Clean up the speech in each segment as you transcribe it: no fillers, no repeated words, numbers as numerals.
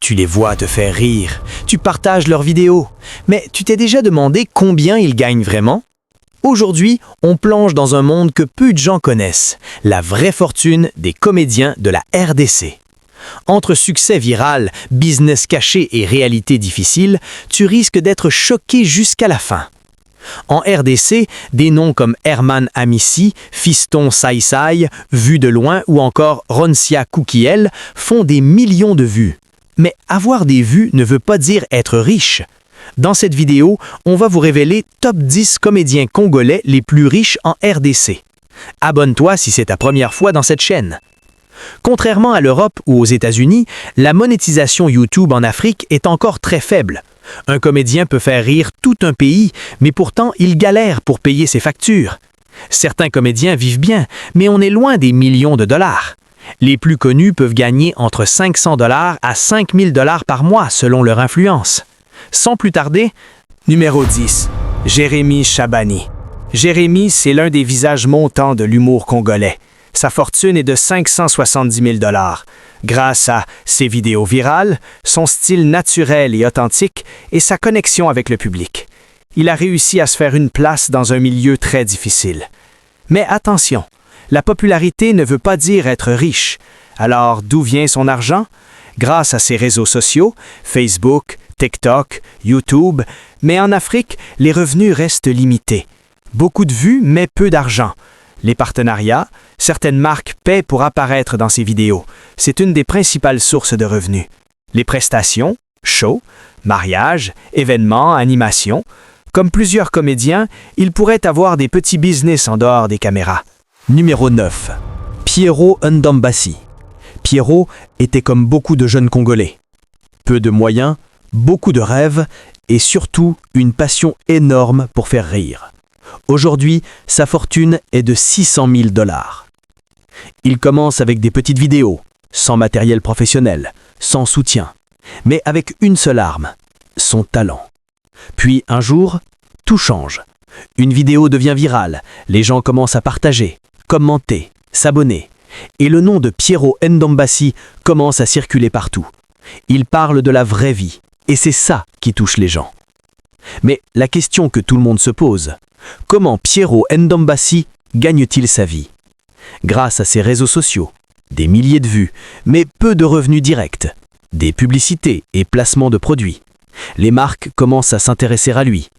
Tu les vois te faire rire, tu partages leurs vidéos. Mais tu t'es déjà demandé combien ils gagnent vraiment? Aujourd'hui, on plonge dans un monde que peu de gens connaissent, la vraie fortune des comédiens de la RDC. Entre succès viral, business caché et réalité difficile, tu risques d'être choqué jusqu'à la fin. En RDC, des noms comme Herman Amissi, Fiston Saïsaï, Vu de loin ou encore Ronsia Koukiel font des millions de vues. Mais avoir des vues ne veut pas dire être riche. Dans cette vidéo, on va vous révéler top 10 comédiens congolais les plus riches en RDC. Abonne-toi si c'est ta première fois dans cette chaîne. Contrairement à l'Europe ou aux États-Unis, la monétisation YouTube en Afrique est encore très faible. Un comédien peut faire rire tout un pays, mais pourtant il galère pour payer ses factures. Certains comédiens vivent bien, mais on est loin des millions de dollars. Les plus connus peuvent gagner entre 500 $ à 5000 $ par mois selon leur influence. Sans plus tarder, numéro 10, Jérémy Chabani. Jérémy, c'est l'un des visages montants de l'humour congolais. Sa fortune est de 570 000 $. Grâce à ses vidéos virales, son style naturel et authentique et sa connexion avec le public. Il a réussi à se faire une place dans un milieu très difficile. Mais attention, la popularité ne veut pas dire être riche. Alors, d'où vient son argent? Grâce à ses réseaux sociaux, Facebook, TikTok, YouTube, mais en Afrique, les revenus restent limités. Beaucoup de vues, mais peu d'argent. Les partenariats, certaines marques paient pour apparaître dans ces vidéos. C'est une des principales sources de revenus. Les prestations, shows, mariages, événements, animations. Comme plusieurs comédiens, il pourrait avoir des petits business en dehors des caméras. Numéro 9. Pierrot Ndombassi. Pierrot était comme beaucoup de jeunes Congolais. Peu de moyens, beaucoup de rêves et surtout une passion énorme pour faire rire. Aujourd'hui, sa fortune est de 600 000 $. Il commence avec des petites vidéos, sans matériel professionnel, sans soutien, mais avec une seule arme, son talent. Puis un jour, tout change. Une vidéo devient virale, les gens commencent à partager, commenter, s'abonner. Et le nom de Pierrot Ndombassi commence à circuler partout. Il parle de la vraie vie, et c'est ça qui touche les gens. Mais la question que tout le monde se pose, comment Pierrot Ndombassi gagne-t-il sa vie? Grâce à ses réseaux sociaux, des milliers de vues, mais peu de revenus directs, des publicités et placements de produits. Les marques commencent à s'intéresser à lui.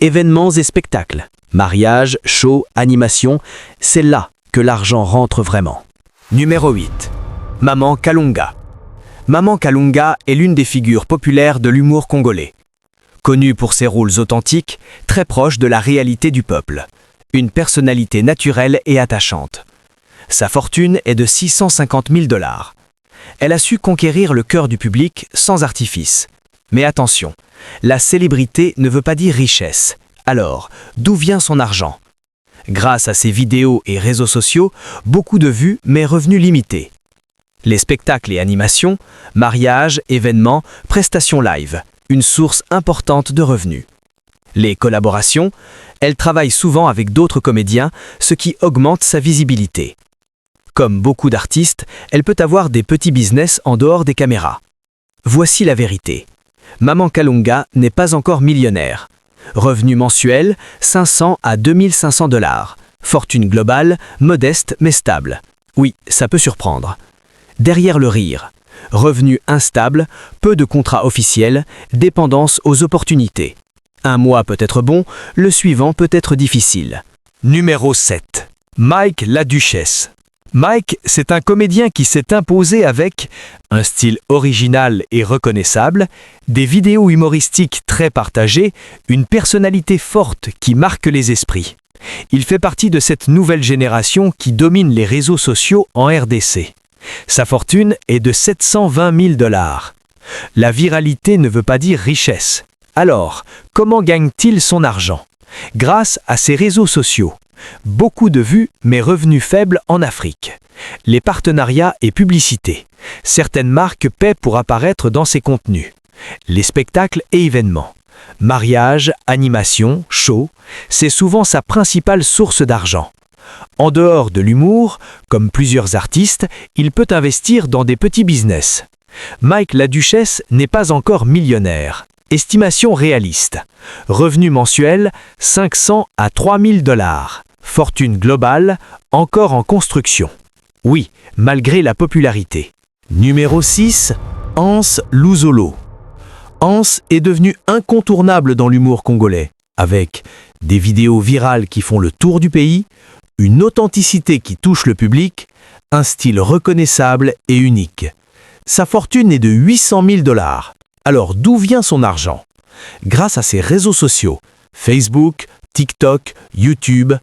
Événements et spectacles, mariages, shows, animations, c'est là que l'argent rentre vraiment. Numéro 8. Maman Kalunga. Maman Kalunga est l'une des figures populaires de l'humour congolais. Connue pour ses rôles authentiques, très proches de la réalité du peuple. Une personnalité naturelle et attachante. Sa fortune est de 650 000 $. Elle a su conquérir le cœur du public sans artifice. Mais attention, la célébrité ne veut pas dire richesse. Alors, d'où vient son argent? Grâce à ses vidéos et réseaux sociaux, beaucoup de vues mais revenus limités. Les spectacles et animations, mariages, événements, prestations live, une source importante de revenus. Les collaborations, elle travaille souvent avec d'autres comédiens, ce qui augmente sa visibilité. Comme beaucoup d'artistes, elle peut avoir des petits business en dehors des caméras. Voici la vérité. Maman Kalunga n'est pas encore millionnaire. Revenu mensuel, 500 à 2500 $. Fortune globale, modeste mais stable. Oui, ça peut surprendre. Derrière le rire, revenu instable, peu de contrats officiels, dépendance aux opportunités. Un mois peut être bon, le suivant peut être difficile. Numéro 7. Mike Laduchesse. Mike, c'est un comédien qui s'est imposé avec un style original et reconnaissable, des vidéos humoristiques très partagées, une personnalité forte qui marque les esprits. Il fait partie de cette nouvelle génération qui domine les réseaux sociaux en RDC. Sa fortune est de 720 000 $. La viralité ne veut pas dire richesse. Alors, comment gagne-t-il son argent? Grâce à ses réseaux sociaux. Beaucoup de vues, mais revenus faibles en Afrique. Les partenariats et publicités. Certaines marques paient pour apparaître dans ses contenus. Les spectacles et événements. Mariages, animations, shows, c'est souvent sa principale source d'argent. En dehors de l'humour, comme plusieurs artistes, il peut investir dans des petits business. Mike la Duchesse n'est pas encore millionnaire. Estimation réaliste. Revenu mensuel, 500 à 3000 $. Fortune globale, encore en construction. Oui, malgré la popularité. Numéro 6, Hans Luzolo. Hans est devenu incontournable dans l'humour congolais, avec des vidéos virales qui font le tour du pays, une authenticité qui touche le public, un style reconnaissable et unique. Sa fortune est de 800 000 $. Alors d'où vient son argent? Grâce à ses réseaux sociaux, Facebook, TikTok, YouTube,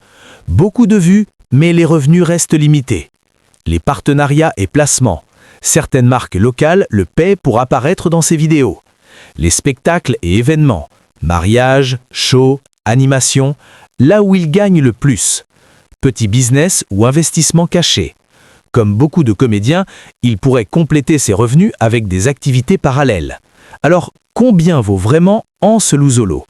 beaucoup de vues, mais les revenus restent limités. Les partenariats et placements. Certaines marques locales le paient pour apparaître dans ses vidéos. Les spectacles et événements, mariages, shows, animations, là où il gagne le plus. Petit business ou investissement caché. Comme beaucoup de comédiens, il pourrait compléter ses revenus avec des activités parallèles. Alors, combien vaut vraiment Hans Luzolo?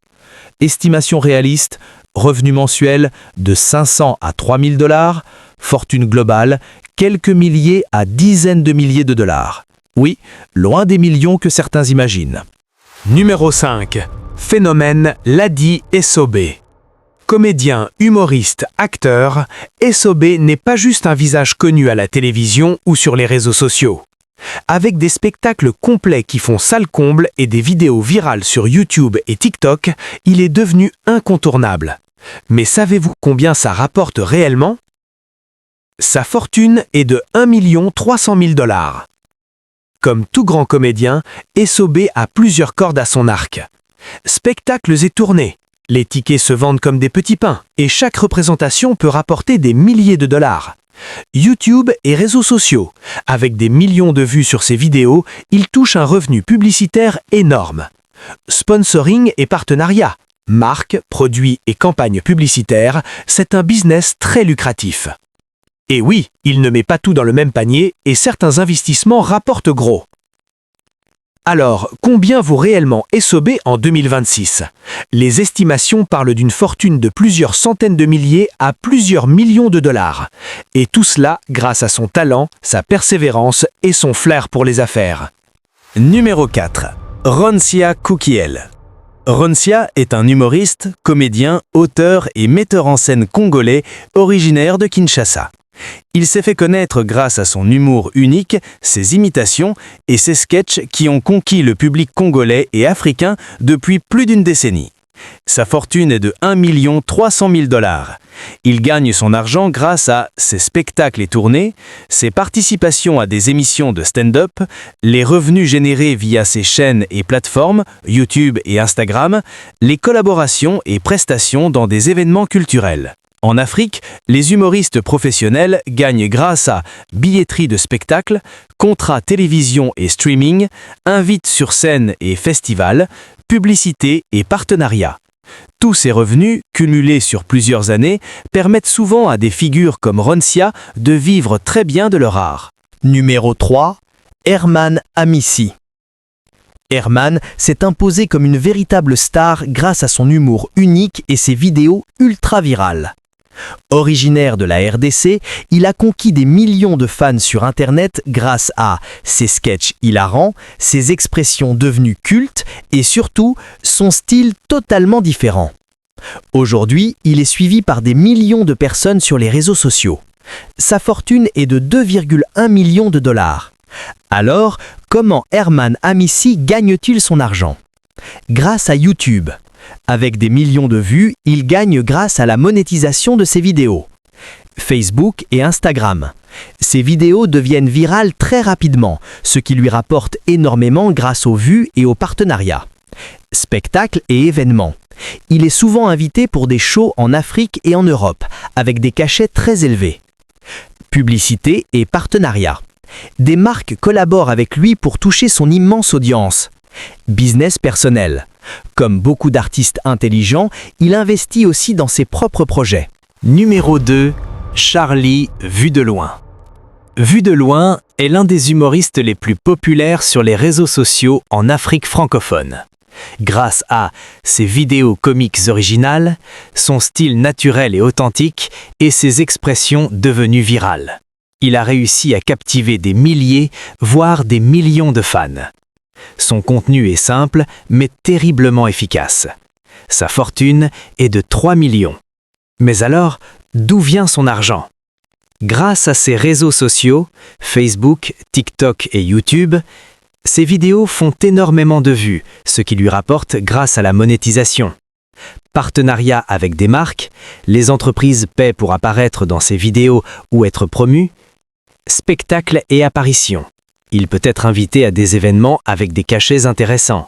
Estimation réaliste, revenu mensuel de 500 à 3000 $, fortune globale, quelques milliers à dizaines de milliers de dollars. Oui, loin des millions que certains imaginent. Numéro 5. Phénomène Ladi Essobe. Comédien, humoriste, acteur, Essobe n'est pas juste un visage connu à la télévision ou sur les réseaux sociaux. Avec des spectacles complets qui font salle comble et des vidéos virales sur YouTube et TikTok, il est devenu incontournable. Mais savez-vous combien ça rapporte réellement? Sa fortune est de 1 300 000 $. Comme tout grand comédien, Essobe a plusieurs cordes à son arc. Spectacles et tournées. Les tickets se vendent comme des petits pains et chaque représentation peut rapporter des milliers de dollars. YouTube et réseaux sociaux. Avec des millions de vues sur ses vidéos, il touche un revenu publicitaire énorme. Sponsoring et partenariat. Marques, produits et campagnes publicitaires, c'est un business très lucratif. Et oui, il ne met pas tout dans le même panier et certains investissements rapportent gros. Alors, combien vaut réellement Essobe en 2026? Les estimations parlent d'une fortune de plusieurs centaines de milliers à plusieurs millions de dollars. Et tout cela grâce à son talent, sa persévérance et son flair pour les affaires. Numéro 4. Ronsia Kukiel. Ronsia est un humoriste, comédien, auteur et metteur en scène congolais originaire de Kinshasa. Il s'est fait connaître grâce à son humour unique, ses imitations et ses sketchs qui ont conquis le public congolais et africain depuis plus d'une décennie. Sa fortune est de 1 300 000 $. Il gagne son argent grâce à ses spectacles et tournées, ses participations à des émissions de stand-up, les revenus générés via ses chaînes et plateformes, YouTube et Instagram, les collaborations et prestations dans des événements culturels. En Afrique, les humoristes professionnels gagnent grâce à billetterie de spectacles, contrats télévision et streaming, invites sur scène et festivals, publicité et partenariats. Tous ces revenus, cumulés sur plusieurs années, permettent souvent à des figures comme Ronsia de vivre très bien de leur art. Numéro 3. Herman Amissi. Herman s'est imposé comme une véritable star grâce à son humour unique et ses vidéos ultra virales. Originaire de la RDC, il a conquis des millions de fans sur Internet grâce à ses sketchs hilarants, ses expressions devenues cultes et surtout son style totalement différent. Aujourd'hui, il est suivi par des millions de personnes sur les réseaux sociaux. Sa fortune est de 2,1 millions de dollars. Alors, comment Herman Amissi gagne-t-il son argent? Grâce à YouTube. Avec des millions de vues, il gagne grâce à la monétisation de ses vidéos. Facebook et Instagram. Ses vidéos deviennent virales très rapidement, ce qui lui rapporte énormément grâce aux vues et aux partenariats. Spectacles et événements. Il est souvent invité pour des shows en Afrique et en Europe, avec des cachets très élevés. Publicité et partenariats. Des marques collaborent avec lui pour toucher son immense audience. Business personnel. Comme beaucoup d'artistes intelligents, il investit aussi dans ses propres projets. Numéro 2. Charlie Vu de Loin. Vu de Loin est l'un des humoristes les plus populaires sur les réseaux sociaux en Afrique francophone. Grâce à ses vidéos comiques originales, son style naturel et authentique et ses expressions devenues virales. Il a réussi à captiver des milliers, voire des millions de fans. Son contenu est simple, mais terriblement efficace. Sa fortune est de 3 millions. Mais alors, d'où vient son argent? Grâce à ses réseaux sociaux, Facebook, TikTok et YouTube, ses vidéos font énormément de vues, ce qui lui rapporte grâce à la monétisation. Partenariat avec des marques, les entreprises paient pour apparaître dans ses vidéos ou être promues. Spectacles et apparitions. Il peut être invité à des événements avec des cachets intéressants.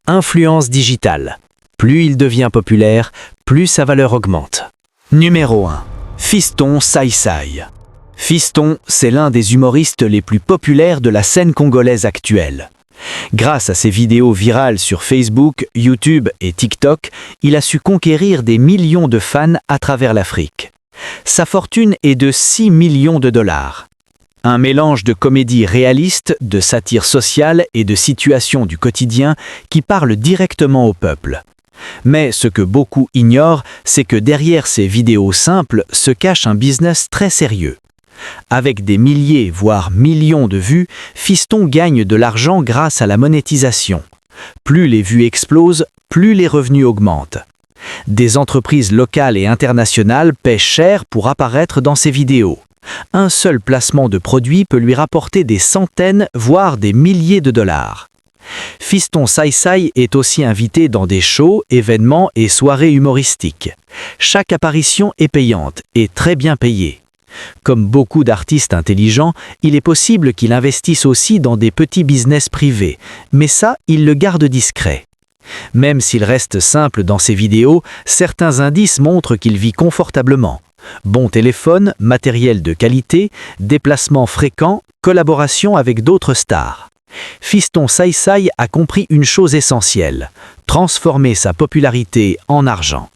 Influence digitale. Plus il devient populaire, plus sa valeur augmente. Numéro 1. Fiston Sai Sai. Fiston, c'est l'un des humoristes les plus populaires de la scène congolaise actuelle. Grâce à ses vidéos virales sur Facebook, YouTube et TikTok, il a su conquérir des millions de fans à travers l'Afrique. Sa fortune est de 6 millions de dollars. Un mélange de comédie réaliste, de satire sociale et de situations du quotidien qui parle directement au peuple. Mais ce que beaucoup ignorent, c'est que derrière ces vidéos simples se cache un business très sérieux. Avec des milliers, voire millions de vues, Fiston gagne de l'argent grâce à la monétisation. Plus les vues explosent, plus les revenus augmentent. Des entreprises locales et internationales paient cher pour apparaître dans ses vidéos. Un seul placement de produit peut lui rapporter des centaines, voire des milliers de dollars. Fiston Sai Sai est aussi invité dans des shows, événements et soirées humoristiques. Chaque apparition est payante et très bien payée. Comme beaucoup d'artistes intelligents, il est possible qu'il investisse aussi dans des petits business privés, mais ça, il le garde discret. Même s'il reste simple dans ses vidéos, certains indices montrent qu'il vit confortablement. Bon téléphone, matériel de qualité, déplacements fréquents, collaboration avec d'autres stars. Fiston Sai Sai a compris une chose essentielle, transformer sa popularité en argent.